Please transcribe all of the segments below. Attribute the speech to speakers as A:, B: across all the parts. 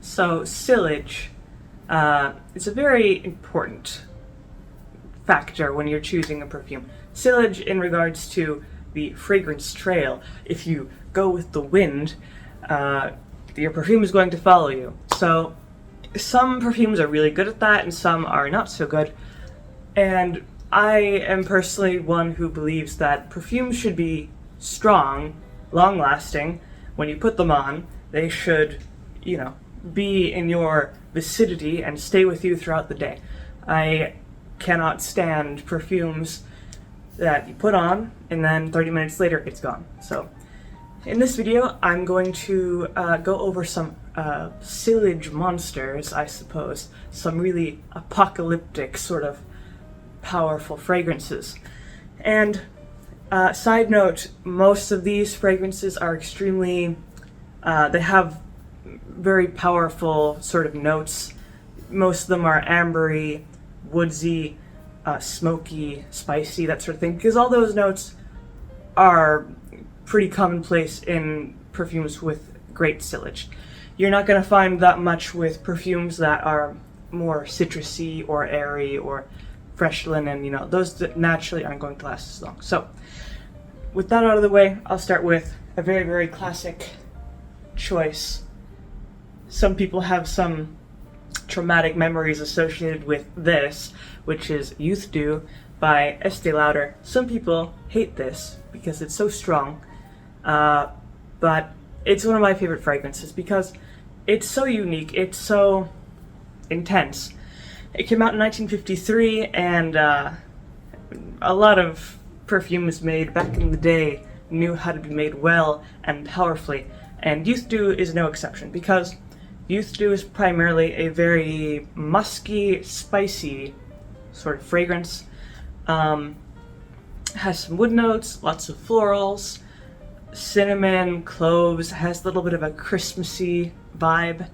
A: So Sillage is a very important factor when you're choosing a perfume. Sillage in regards to the fragrance trail. If you go with the wind, your perfume is going to follow you. So some perfumes are really good at that and some are not so good. And I am personally one who believes that perfumes should be strong, long-lasting. When you put them on, they should, be in your vicinity and stay with you throughout the day. I cannot stand perfumes that you put on and then 30 minutes later it's gone. So in this video, I'm going to go over some Sillage monsters, I suppose. Some really apocalyptic sort of powerful fragrances. And side note, most of these fragrances are extremely, they have very powerful sort of notes. Most of them are ambery, woodsy, smoky, spicy, that sort of thing, because all those notes are pretty commonplace in perfumes with great sillage. You're not going to find that much with perfumes that are more citrusy or airy or fresh linen, those that naturally aren't going to last as long. So, with that out of the way, I'll start with a very, very classic choice. Some people have some traumatic memories associated with this, which is Youth Dew by Estee Lauder. Some people hate this because it's so strong, but it's one of my favorite fragrances because it's so unique, it's so intense. It came out in 1953, and a lot of perfumes made back in the day knew how to be made well and powerfully, and Youth Dew is no exception, because Youth Dew is primarily a very musky, spicy sort of fragrance. Has some wood notes, lots of florals, cinnamon, cloves, has a little bit of a Christmassy vibe.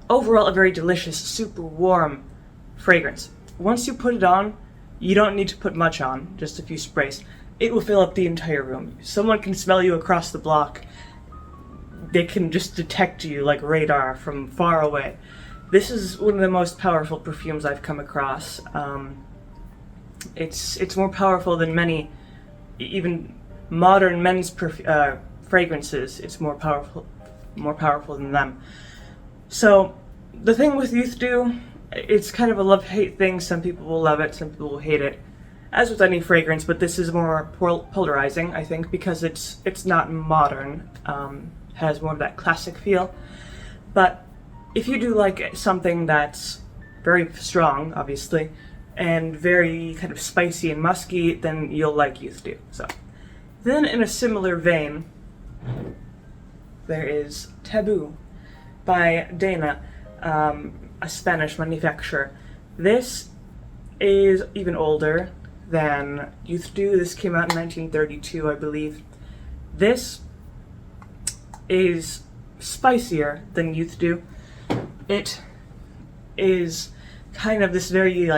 A: Overall, a very delicious, super warm fragrance. Once you put it on, you don't need to put much on, just a few sprays. It will fill up the entire room. Someone can smell you across the block. They can just detect you like radar from far away. This is one of the most powerful perfumes I've come across. It's more powerful than many, even modern men's fragrances. It's more powerful than them. So, the thing with Youth Dew, it's kind of a love-hate thing. Some people will love it, some people will hate it. As with any fragrance, but this is more polarizing, I think, because it's not modern. Has more of that classic feel. But if you do like something that's very strong, obviously, and very kind of spicy and musky, then you'll like Youth Dew. So, then in a similar vein, there is Taboo by Dana, a Spanish manufacturer. This is even older than Youth Dew. This came out in 1932, I believe. This is spicier than Youth Dew. It is kind of this very,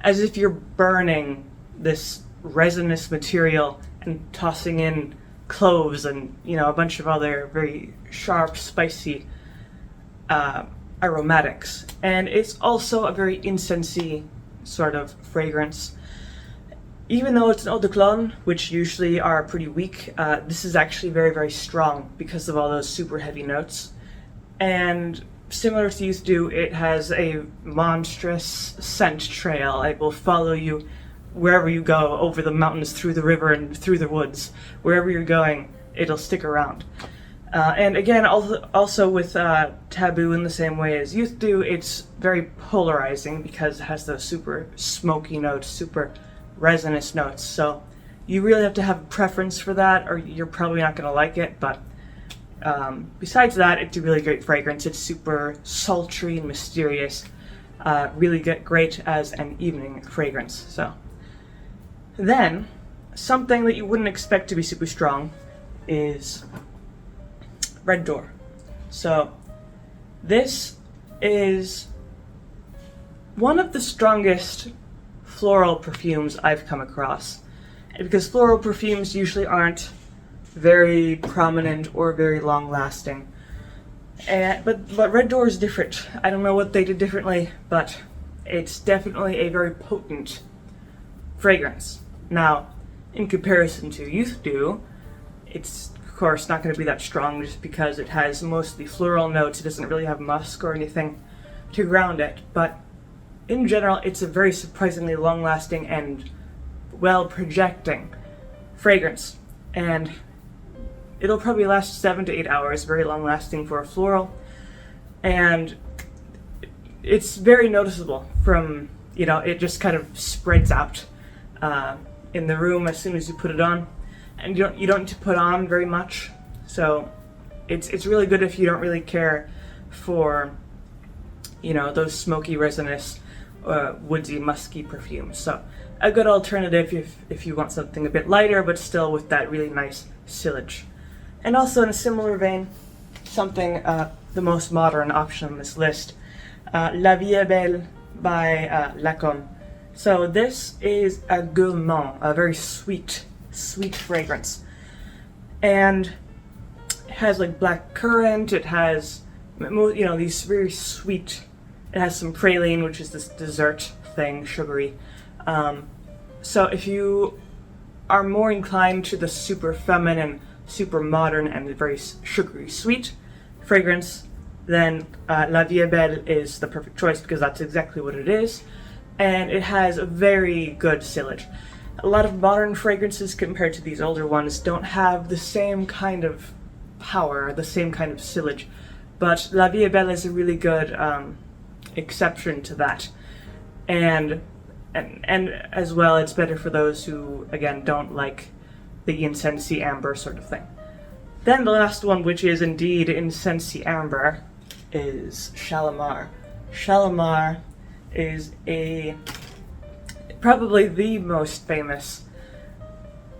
A: as if you're burning this resinous material and tossing in cloves and, a bunch of other very sharp, spicy aromatics. And it's also a very incensey sort of fragrance. Even though it's an eau de cologne, which usually are pretty weak, this is actually very, very strong because of all those super heavy notes. And similar to Youth Dew, it has a monstrous scent trail. It will follow you wherever you go, over the mountains, through the river, and through the woods. Wherever you're going, it'll stick around. And again, also with Taboo, in the same way as Youth Dew, it's very polarizing because it has those super smoky notes, super resinous notes. So you really have to have a preference for that, or you're probably not going to like it. But besides that, it's a really great fragrance. It's super sultry and mysterious. Really great as an evening fragrance. So then, something that you wouldn't expect to be super strong is Red Door. So this is one of the strongest floral perfumes I've come across. And because floral perfumes usually aren't very prominent or very long lasting, But Red Door is different. I don't know what they did differently, but it's definitely a very potent fragrance. Now, in comparison to Youth Dew, it's of course not going to be that strong just because it has mostly floral notes. It doesn't really have musk or anything to ground it, but in general, it's a very surprisingly long-lasting and well-projecting fragrance. And it'll probably last 7 to 8 hours, very long-lasting for a floral. And it's very noticeable from, it just kind of spreads out in the room as soon as you put it on. And you don't need to put on very much. So it's really good if you don't really care for, those smoky, resinous, woodsy, musky perfumes. So a good alternative if you want something a bit lighter, but still with that really nice sillage. And also in a similar vein, something, the most modern option on this list, La Vie Belle by Lancôme. So this is a gourmand, a very sweet fragrance. And it has like black currant, it has, these very sweet, it has some praline, which is this dessert thing, sugary. So if you are more inclined to the super feminine, super modern, and very sugary sweet fragrance, then La Vie Belle is the perfect choice because that's exactly what it is. And it has a very good sillage. A lot of modern fragrances compared to these older ones don't have the same kind of power, the same kind of sillage, but La Vie Belle is a really good exception to that. And as well, it's better for those who, again, don't like the incensey amber sort of thing. Then the last one, which is indeed incensey amber, is Shalimar. Shalimar is probably the most famous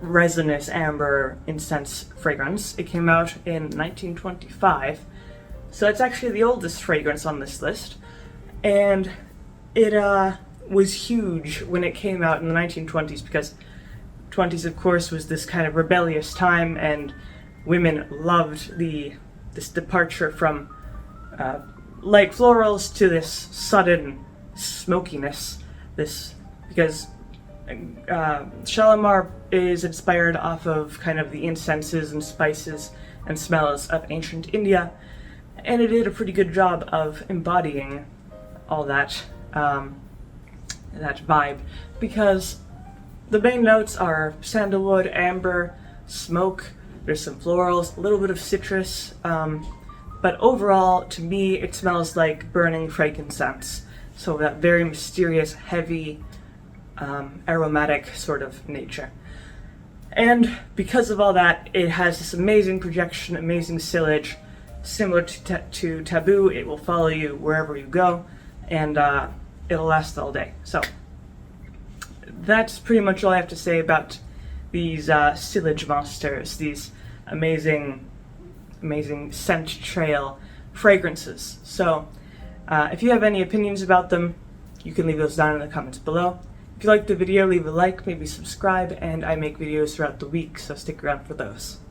A: resinous amber incense fragrance. It came out in 1925, so it's actually the oldest fragrance on this list, and it was huge when it came out in the 1920s because 20s, of course, was this kind of rebellious time, and women loved this departure from light florals to this sudden smokiness. Because Shalimar is inspired off of kind of the incenses and spices and smells of ancient India, and it did a pretty good job of embodying all that that vibe, because the main notes are sandalwood, amber, smoke, there's some florals, a little bit of citrus, but overall, to me, it smells like burning frankincense. So that very mysterious, heavy, aromatic sort of nature. And because of all that, it has this amazing projection, amazing sillage, similar to Taboo. It will follow you wherever you go, and it'll last all day. So that's pretty much all I have to say about these sillage monsters, these amazing scent trail fragrances. So if you have any opinions about them, you can leave those down in the comments below. If you liked the video, leave a like, maybe subscribe, and I make videos throughout the week, so stick around for those.